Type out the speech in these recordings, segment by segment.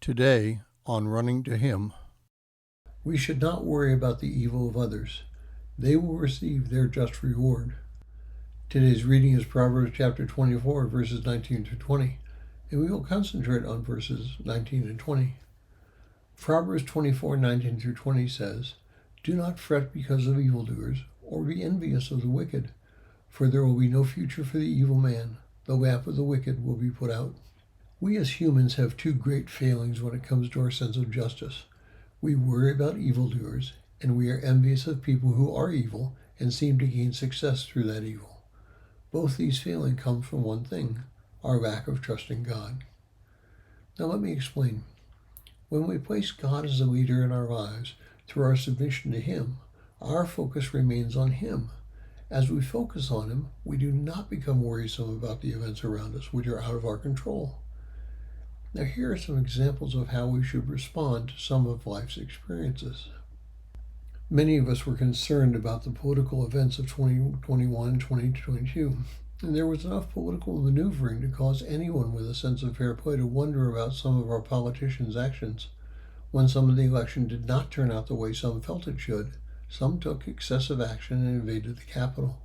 Today on Running to Him. We should not worry about the evil of others. They will receive their just reward. Today's reading is Proverbs chapter 24, verses 19 to 20, and we will concentrate on verses 19 and 20. Proverbs 24, 19 through 20 says, "Do not fret because of evildoers, or be envious of the wicked, for there will be no future for the evil man. The lamp of the wicked will be put out." We as humans have two great failings when it comes to our sense of justice. We worry about evildoers, and we are envious of people who are evil and seem to gain success through that evil. Both these failings come from one thing, our lack of trusting God. Now let me explain. When we place God as a leader in our lives through our submission to Him, our focus remains on Him. As we focus on Him, we do not become worrisome about the events around us, which are out of our control. Now here are some examples of how we should respond to some of life's experiences. Many of us were concerned about the political events of 2021 and 2022, and there was enough political maneuvering to cause anyone with a sense of fair play to wonder about some of our politicians' actions. When some of the election did not turn out the way some felt it should, some took excessive action and invaded the Capitol.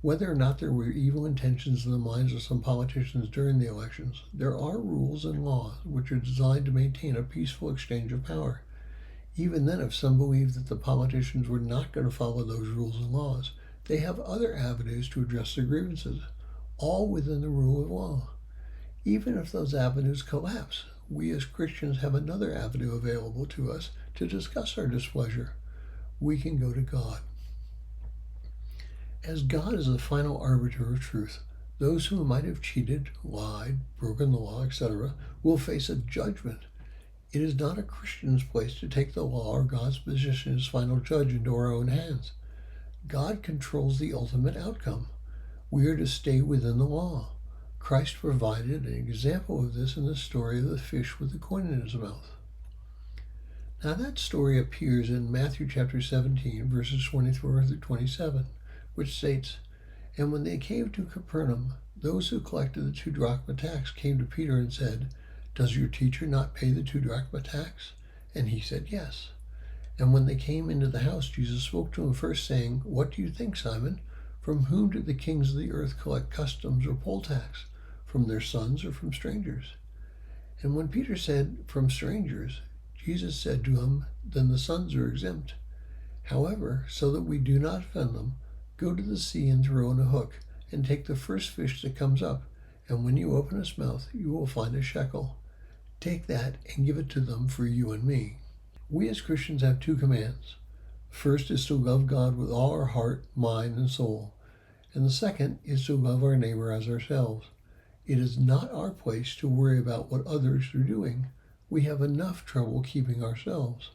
Whether or not there were evil intentions in the minds of some politicians during the elections, there are rules and laws which are designed to maintain a peaceful exchange of power. Even then, if some believe that the politicians were not going to follow those rules and laws, they have other avenues to address their grievances, all within the rule of law. Even if those avenues collapse, we as Christians have another avenue available to us to discuss our displeasure. We can go to God. As God is the final arbiter of truth, those who might have cheated, lied, broken the law, etc., will face a judgment. It is not a Christian's place to take the law or God's position as final judge into our own hands. God controls the ultimate outcome. We are to stay within the law. Christ provided an example of this in the story of the fish with the coin in his mouth. Now that story appears in Matthew chapter 17, verses 24 through 27. Which states, "And when they came to Capernaum, those who collected the 2 drachma tax came to Peter and said, 'Does your teacher not pay the 2 drachma tax?' And he said, 'Yes.' And when they came into the house, Jesus spoke to him first, saying, 'What do you think, Simon? From whom do the kings of the earth collect customs or poll tax? From their sons or from strangers?' And when Peter said, 'From strangers,' Jesus said to him, 'Then the sons are exempt. However, so that we do not offend them, go to the sea and throw in a hook, and take the first fish that comes up, and when you open its mouth, you will find a shekel. Take that and give it to them for you and me.'" We as Christians have 2 commands. First is to love God with all our heart, mind, and soul, and the second is to love our neighbor as ourselves. It is not our place to worry about what others are doing. We have enough trouble keeping ourselves.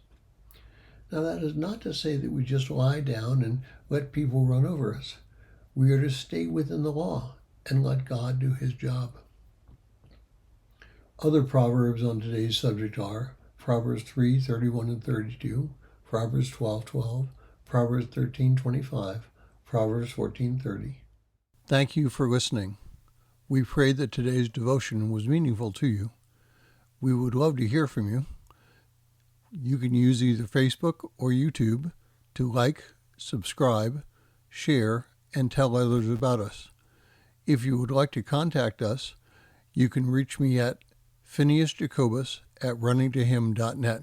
Now that is not to say that we just lie down and let people run over us. We are to stay within the law and let God do His job. Other proverbs on today's subject are Proverbs 3, 31 and 32, Proverbs 12:12, Proverbs 13:25, Proverbs 14:30. Thank you for listening. We pray that today's devotion was meaningful to you. We would love to hear from you. You can use either Facebook or YouTube to like, subscribe, share, and tell others about us. If you would like to contact us, you can reach me at phineasjacobus@runningtohim.net.